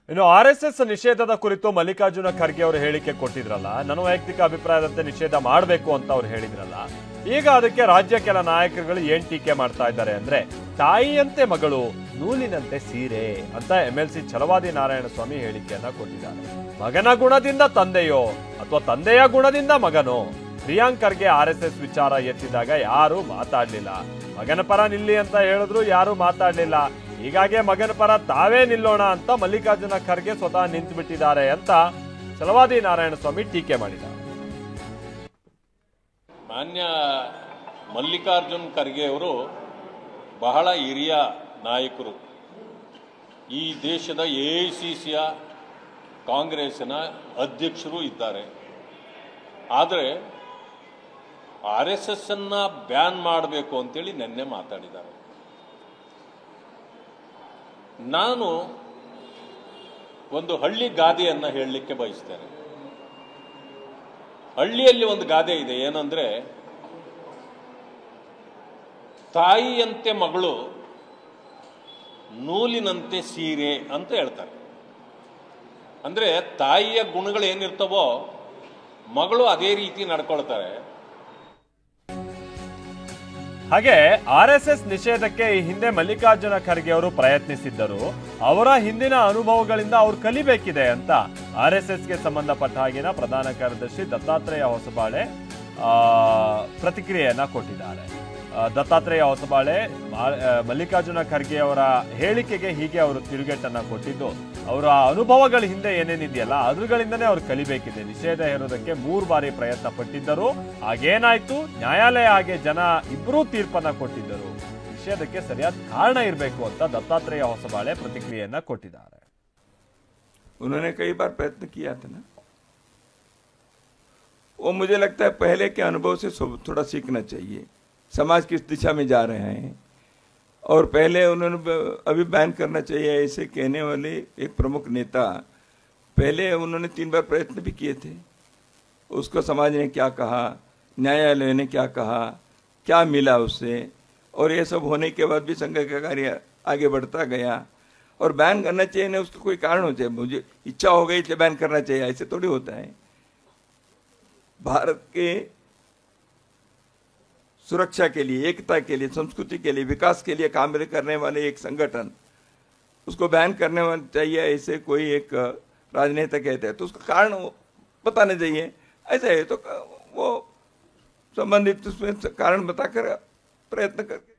ಇನ್ನು ಆರ್ಎಸ್ಎಸ್ ನಿಷೇಧದ ಕುರಿತು ಮಲ್ಲಿಕಾರ್ಜುನ ಖರ್ಗೆ ಅವರು ಹೇಳಿಕೆ ಕೊಟ್ಟಿದ್ರಲ್ಲ, ನನ್ನ ವೈಯಕ್ತಿಕ ಅಭಿಪ್ರಾಯದಂತೆ ನಿಷೇಧ ಮಾಡಬೇಕು ಅಂತ ಅವ್ರು ಹೇಳಿದ್ರಲ್ಲ. ಈಗ ಅದಕ್ಕೆ ರಾಜ್ಯ ಕೆಲ ನಾಯಕರುಗಳು ಏನ್ ಟೀಕೆ ಮಾಡ್ತಾ ಇದ್ದಾರೆ ಅಂದ್ರೆ, ತಾಯಿಯಂತೆ ಮಗಳು, ನೂಲಿನಂತೆ ಸೀರೆ ಅಂತ MLC ಛಲವಾದಿ ನಾರಾಯಣಸ್ವಾಮಿ ಹೇಳಿಕೆಯನ್ನ ಕೊಟ್ಟಿದ್ದಾರೆ. ಮಗನ ಗುಣದಿಂದ ತಂದೆಯೋ ಅಥವಾ ತಂದೆಯ ಗುಣದಿಂದ ಮಗನೋ? ಪ್ರಿಯಾಂಕ್ ಖರ್ಗೆ RSS ವಿಚಾರ ಎತ್ತಿದಾಗ ಯಾರು ಮಾತಾಡ್ಲಿಲ್ಲ. ಮಗನ ಪರ ನಿಲ್ಲಿ ಅಂತ ಹೇಳಿದ್ರು, ಯಾರು ಮಾತಾಡ್ಲಿಲ್ಲ. ಹೀಗಾಗಿ ಮಗನ ಪರ ತಾವೇ ನಿಲ್ಲೋಣ ಅಂತ ಮಲ್ಲಿಕಾರ್ಜುನ ಖರ್ಗೆ ಸ್ವತಃ ನಿಂತು ಬಿಟ್ಟಿದ್ದಾರೆ ಅಂತ ಛಲವಾದಿ ನಾರಾಯಣಸ್ವಾಮಿ ಟೀಕೆ ಮಾಡಿದ್ದಾರೆ. ಮಾನ್ಯ ಮಲ್ಲಿಕಾರ್ಜುನ್ ಖರ್ಗೆ ಅವರು ಬಹಳ ಹಿರಿಯ ನಾಯಕರು. ಈ ದೇಶದ AICCಯ ಕಾಂಗ್ರೆಸ್ಸಿನ ಅಧ್ಯಕ್ಷರು ಇದ್ದಾರೆ. ಆದರೆ RSS ಅನ್ನ ಬ್ಯಾನ್ ಮಾಡಬೇಕು ಅಂತೇಳಿ ನಿನ್ನೆ ಮಾತಾಡಿದ್ದಾರೆ. ನಾನು ಒಂದು ಹಳ್ಳಿ ಗಾದೆಯನ್ನು ಹೇಳಲಿಕ್ಕೆ ಬಯಸ್ತೇನೆ. ಹಳ್ಳಿಯಲ್ಲಿ ಒಂದು ಗಾದೆ ಇದೆ, ಏನಂದ್ರೆ ತಾಯಿಯಂತೆ ಮಗಳು, ನೂಲಿನಂತೆ ಸೀರೆ ಅಂತ ಹೇಳ್ತಾರೆ. ಅಂದ್ರೆ ತಾಯಿಯ ಗುಣಗಳು ಏನಿರ್ತವೋ ಮಗಳು ಅದೇ ರೀತಿ ನಡ್ಕೊಳ್ತಾರೆ. ಹಾಗೆ RSS ನಿಷೇಧಕ್ಕೆ ಈ ಹಿಂದೆ ಮಲ್ಲಿಕಾರ್ಜುನ ಖರ್ಗೆ ಅವರು ಪ್ರಯತ್ನಿಸಿದ್ದರು. ಅವರ ಹಿಂದಿನ ಅನುಭವಗಳಿಂದ ಅವ್ರು ಕಲಿಬೇಕಿದೆ ಅಂತ RSSಗೆ ಸಂಬಂಧಪಟ್ಟ ಹಾಗಿನ ಪ್ರಧಾನ ಕಾರ್ಯದರ್ಶಿ ದತ್ತಾತ್ರೇಯ ಹೊಸಬಾಳೆ ಪ್ರತಿಕ್ರಿಯೆಯನ್ನ ಕೊಟ್ಟಿದ್ದಾರೆ. ದತ್ತಾತ್ರೇಯ ಹೊಸಬಾಳೆ ಮಲ್ಲಿಕಾರ್ಜುನ ಖರ್ಗೆ ಅವರ ಹೇಳಿಕೆಗೆ ಹೀಗೆ ಅವರು ತಿರುಗೇಟನ್ನ ಕೊಟ್ಟಿದ್ದು, ಅವರ ಅನುಭವಗಳ ಹಿಂದೆ ಏನೇನಿದೆಯಲ್ಲ ಅದ್ರಗಳಿಂದನೇ ಅವ್ರು ಕಲಿಬೇಕಿದೆ. ನಿಷೇಧ ಹೇರೋದಕ್ಕೆ 3 ಬಾರಿ ಪ್ರಯತ್ನ ಪಟ್ಟಿದ್ದರು. ಹಾಗೇನಾಯ್ತು, ನ್ಯಾಯಾಲಯ ಹಾಗೆ ಜನ ಇಬ್ಬರೂ ತೀರ್ಪನ್ನ ಕೊಟ್ಟಿದ್ದರು. ನಿಷೇಧಕ್ಕೆ ಸರಿಯಾದ ಕಾರಣ ಇರಬೇಕು ಅಂತ ದತ್ತಾತ್ರೇಯ ಹೊಸಬಾಳೆ ಪ್ರತಿಕ್ರಿಯೆಯನ್ನ ಕೊಟ್ಟಿದ್ದಾರೆ. उन्होंने कई बार प्रयत्न किया था ना, वो मुझे लगता है पहले के अनुभव से थोड़ा सीखना चाहिए. समाज किस दिशा में जा रहे हैं, और पहले उन्होंने अभी बैन करना चाहिए ऐसे कहने वाले एक प्रमुख नेता पहले उन्होंने 3 बार प्रयत्न भी किए थे. उसको समाज ने क्या कहा, न्यायालय ने क्या कहा, क्या मिला उससे, और ये सब होने के बाद भी संघ का कार्य आगे बढ़ता गया. और बैन करना चाहिए ना, उसका कोई कारण हो चाहिए. मुझे इच्छा हो गई इसलिए बैन करना चाहिए, ऐसे थोड़ी होता है. भारत के सुरक्षा के लिए, एकता के लिए, संस्कृति के लिए, विकास के लिए काम करने वाले एक संगठन, उसको बैन करने वाला चाहिए ऐसे कोई एक राजनेता कहते हैं तो उसका कारण बताना चाहिए. ऐसा है तो वो संबंधित उसमें कारण बताकर प्रयत्न करके